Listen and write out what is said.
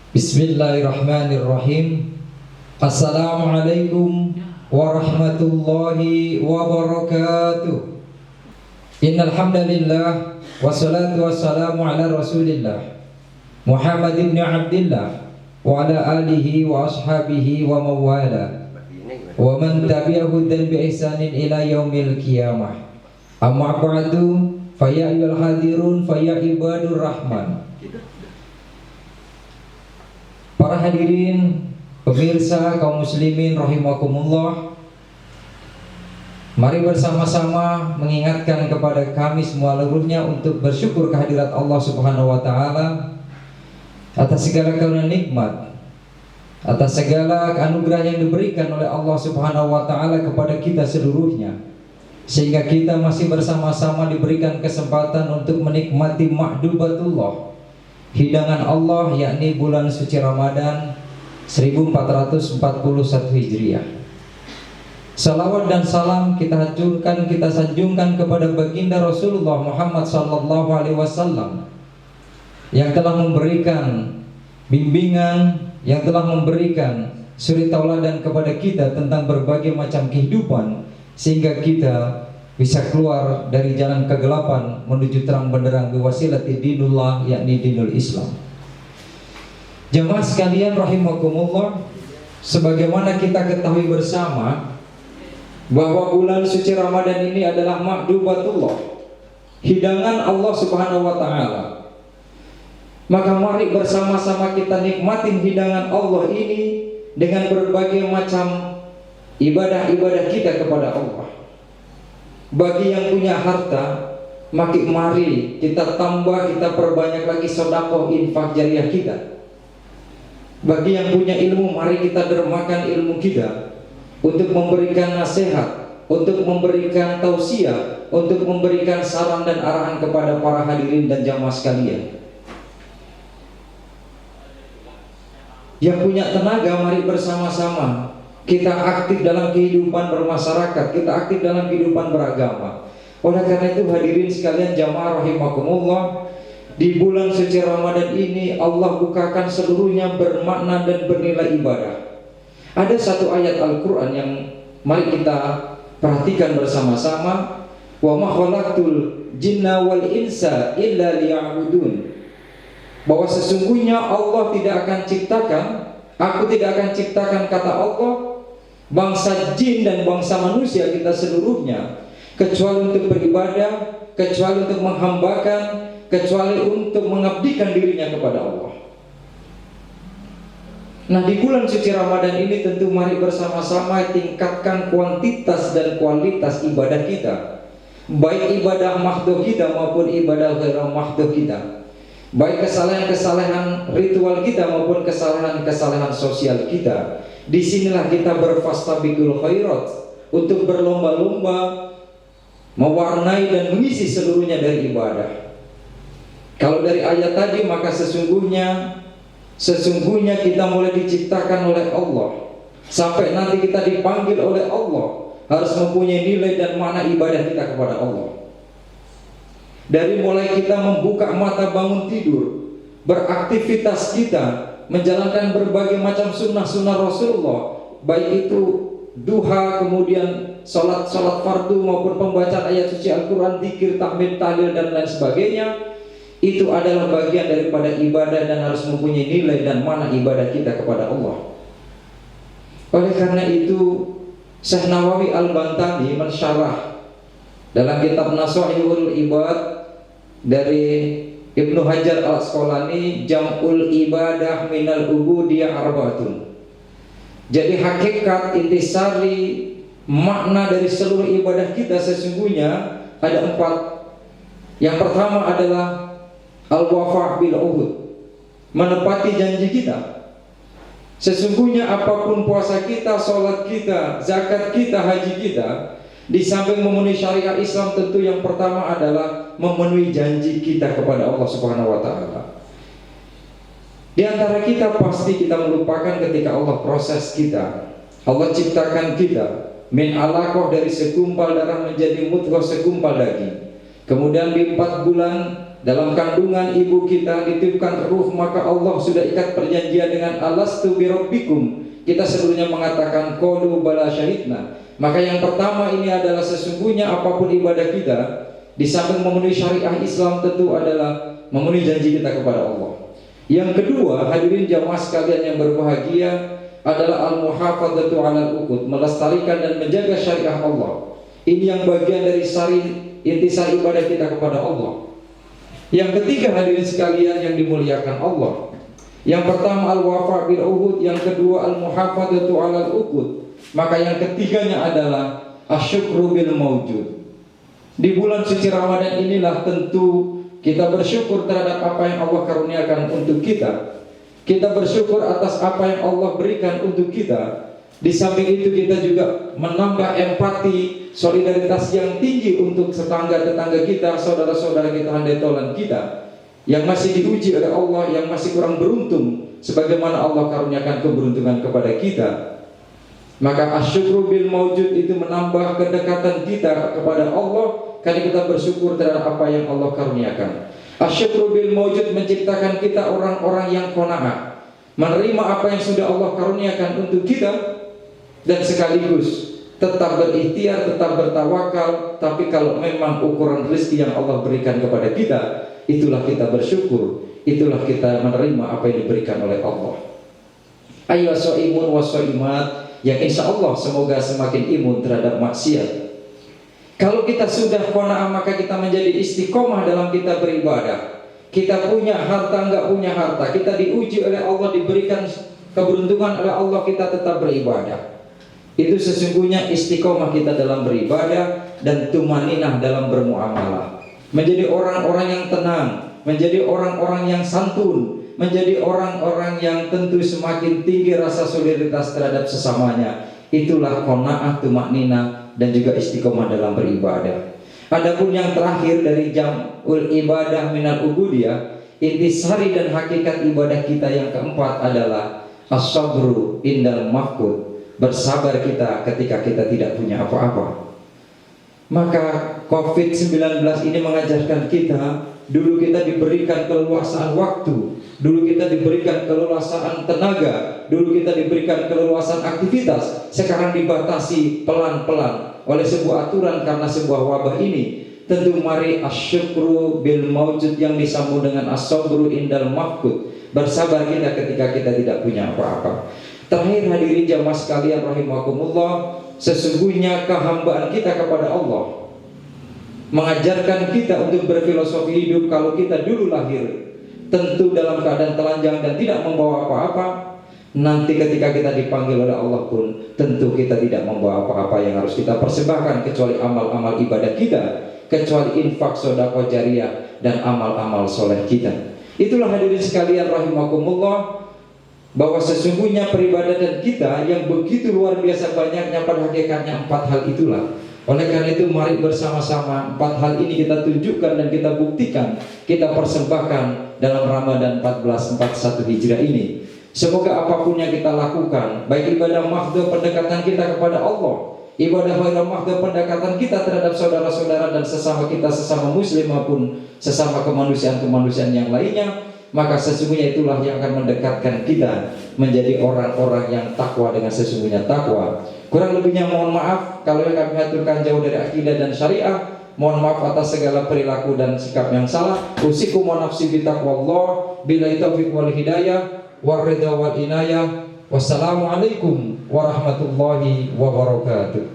Bismillahirrahmanirrahim. Assalamualaikum warahmatullahi wabarakatuh. Innal hamdalillah wassalatu wassalamu ala Rasulillah Muhammad ibn Abdillah wa ala alihi wa ashabihi wa mawala wa man tabi'ahu dan bi ihsanin ila yaumil qiyamah. Amma ba'du, fa ya ayyuhal hadirun fa ya ibadur rahman. Para hadirin, pemirsa kaum muslimin rahimakumullah, mari bersama-sama mengingatkan kepada kami semua seluruhnya untuk bersyukur kehadirat Allah Subhanahu wa taala atas segala karunia nikmat, atas segala anugerah yang diberikan oleh Allah Subhanahu wa taala kepada kita seluruhnya, sehingga kita masih bersama-sama diberikan kesempatan untuk menikmati ma'dubatullah, hidangan Allah, yakni bulan suci Ramadan 1441 Hijriah. Salawat dan salam kita hancurkan, kita sanjungkan kepada baginda Rasulullah Muhammad sallallahu alaihi wasallam yang telah memberikan bimbingan, yang telah memberikan suri tauladan kepada kita tentang berbagai macam kehidupan, sehingga kita bisa keluar dari jalan kegelapan menuju terang benderang biwasilati dinullah, yakni dinul Islam. Jemaah sekalian rahimakumullah, sebagaimana kita ketahui bersama bahwa bulan suci Ramadan ini adalah ma'dubatullah, hidangan Allah Subhanahu wa taala. Maka mari bersama-sama kita nikmatin hidangan Allah ini dengan berbagai macam ibadah-ibadah kita kepada Allah. Bagi yang punya harta, mari kita tambah, kita perbanyak lagi sedekah infak jariah kita. Bagi yang punya ilmu, mari kita dermakan ilmu kita untuk memberikan nasihat, untuk memberikan tausiah, untuk memberikan saran dan arahan kepada para hadirin dan jamaah sekalian. Yang punya tenaga, mari bersama-sama kita aktif dalam kehidupan bermasyarakat, kita aktif dalam kehidupan beragama. Oleh karena itu hadirin sekalian jamaah rahimakumullah, di bulan suci Ramadan ini Allah bukakan seluruhnya bermakna dan bernilai ibadah. Ada satu ayat Al-Quran yang mari kita perhatikan bersama-sama. Wa ma khalaqtul jinna wal insa illa liya'budun. Bahwa sesungguhnya Allah tidak akan ciptakan, aku tidak akan ciptakan, kata Allah, bangsa jin dan bangsa manusia kita seluruhnya kecuali untuk beribadah, kecuali untuk menghambakan, kecuali untuk mengabdikan dirinya kepada Allah. Nah, di bulan suci Ramadan ini tentu mari bersama-sama tingkatkan kuantitas dan kualitas ibadah kita, baik ibadah mahdoh kita maupun ibadah ghairu mahdoh kita, baik kesalahan-kesalahan ritual kita maupun kesalahan-kesalahan sosial kita. Disinilah kita berfastabiqul khairat, untuk berlomba-lomba mewarnai dan mengisi seluruhnya dari ibadah. Kalau dari ayat tadi, maka sesungguhnya kita mulai diciptakan oleh Allah, sampai nanti kita dipanggil oleh Allah harus mempunyai nilai dan makna ibadah kita kepada Allah. Dari mulai kita membuka mata bangun tidur, beraktivitas kita, menjalankan berbagai macam sunnah-sunnah Rasulullah, baik itu duha, kemudian sholat fardu maupun pembacaan ayat suci Al-Quran, zikir, tahmid, tahlil dan lain sebagainya, itu adalah bagian daripada ibadah dan harus mempunyai nilai dan makna ibadah kita kepada Allah. Oleh karena itu Syekh Nawawi Al-Bantani mensyarah dalam kitab Nasha'ihul Ibad dari Ibnu Hajar Al-Asqalani, jam'ul ibadah minal ubudiyah arba'atun. Jadi hakikat intisari makna dari seluruh ibadah kita sesungguhnya ada 4. Yang pertama adalah al-wafa' bil uhud, menepati janji kita. Sesungguhnya apapun puasa kita, sholat kita, zakat kita, haji kita, di samping memenuhi syariat Islam, tentu yang pertama adalah memenuhi janji kita kepada Allah Subhanahu wa taala. Di antara kita pasti kita melupakan ketika Allah proses kita. Allah ciptakan kita min alaqah, dari segumpal darah menjadi mudghah, segumpal daging. Kemudian di 4 bulan dalam kandungan ibu kita ditiupkan ruh, maka Allah sudah ikat perjanjian dengan alastu birabbikum. Kita seluruhnya mengatakan qalu bala syahidna. Maka yang pertama ini adalah sesungguhnya apapun ibadah kita, di samping memenuhi syariah Islam, tentu adalah memenuhi janji kita kepada Allah. Yang kedua, hadirin jamaah sekalian yang berbahagia, adalah al-muhafadzatu 'alal uqud, melestarikan dan menjaga syariah Allah. Ini yang bagian dari intisar ibadah kita kepada Allah. Yang ketiga, hadirin sekalian yang dimuliakan Allah, yang pertama al-wafa bil uhud, yang kedua al-muhafadzatu 'alal uqud, maka yang ketiganya adalah asyukru bil maujud. Di bulan suci Ramadan inilah tentu kita bersyukur terhadap apa yang Allah karuniakan untuk kita. Kita bersyukur atas apa yang Allah berikan untuk kita. Di samping itu kita juga menambah empati, solidaritas yang tinggi untuk tetangga-tetangga kita, saudara-saudara kita, handetolan kita yang masih diuji oleh Allah, yang masih kurang beruntung sebagaimana Allah karuniakan keberuntungan kepada kita. Maka asyukru bil maujud itu menambah kedekatan kita kepada Allah karena kita bersyukur terhadap apa yang Allah karuniakan. Asyukru bil maujud menciptakan kita orang-orang yang qanaah, menerima apa yang sudah Allah karuniakan untuk kita, dan sekaligus tetap berikhtiar, tetap bertawakal. Tapi kalau memang ukuran rezeki yang Allah berikan kepada kita, itulah kita bersyukur, itulah kita menerima apa yang diberikan oleh Allah. Ayo so'imun wa so'imat, yang insya Allah semoga semakin imun terhadap maksiat. Kalau kita sudah qanaah, maka kita menjadi istiqomah dalam kita beribadah. Kita punya harta, enggak punya harta, kita diuji oleh Allah, diberikan keberuntungan oleh Allah, kita tetap beribadah. Itu sesungguhnya istiqomah kita dalam beribadah dan tumaninah dalam bermuamalah. Menjadi orang-orang yang tenang, menjadi orang-orang yang santun, menjadi orang-orang yang tentu semakin tinggi rasa solidaritas terhadap sesamanya. Itulah qanaah, tumaninah, dan juga istiqomah dalam beribadah. Adapun yang terakhir dari jam'ul ibadah minal ubudiyah, intisari dan hakikat ibadah kita yang keempat adalah as-sabru indal mafqud, bersabar kita ketika kita tidak punya apa-apa. Maka COVID-19 ini mengajarkan kita, dulu kita diberikan keleluasaan waktu, dulu kita diberikan keleluasaan tenaga, dulu kita diberikan keleluasaan aktivitas. Sekarang dibatasi pelan-pelan oleh sebuah aturan karena sebuah wabah ini. Tentu mari asyukru bil maujud yang disambung dengan as-sabru indal mafqud, bersabar kita ketika kita tidak punya apa-apa. Terakhir, hadirin jamaah sekalian rahimakumullah, sesungguhnya kehambaan kita kepada Allah mengajarkan kita untuk berfilosofi hidup. Kalau kita dulu lahir tentu dalam keadaan telanjang dan tidak membawa apa-apa, nanti ketika kita dipanggil oleh Allah pun tentu kita tidak membawa apa-apa yang harus kita persembahkan kecuali amal-amal ibadah kita, kecuali infak, sedekah jariyah, dan amal-amal soleh kita. Itulah hadirin sekalian rahimakumullah, bahwa sesungguhnya peribadatan kita yang begitu luar biasa banyaknya, pada hakikatnya 4 hal itulah. Oleh karena itu mari bersama-sama 4 hal ini kita tunjukkan dan kita buktikan, kita persembahkan dalam Ramadan 1441 Hijrah ini. Semoga apapun yang kita lakukan, baik ibadah mahdhah pendekatan kita kepada Allah, ibadah ghairah mahdhah pendekatan kita terhadap saudara-saudara dan sesama kita, sesama muslim maupun sesama kemanusiaan-kemanusiaan yang lainnya, maka sesungguhnya itulah yang akan mendekatkan kita menjadi orang-orang yang takwa dengan sesungguhnya takwa. Kurang lebihnya mohon maaf kalau yang kami aturkan jauh dari akidah dan syariah. Mohon maaf atas segala perilaku dan sikap yang salah. Usikum wa nafsi bi taqwallah, billahi taufiq wal hidayah, war ridha wal inayah. Wassalamualaikum warahmatullahi wabarakatuh.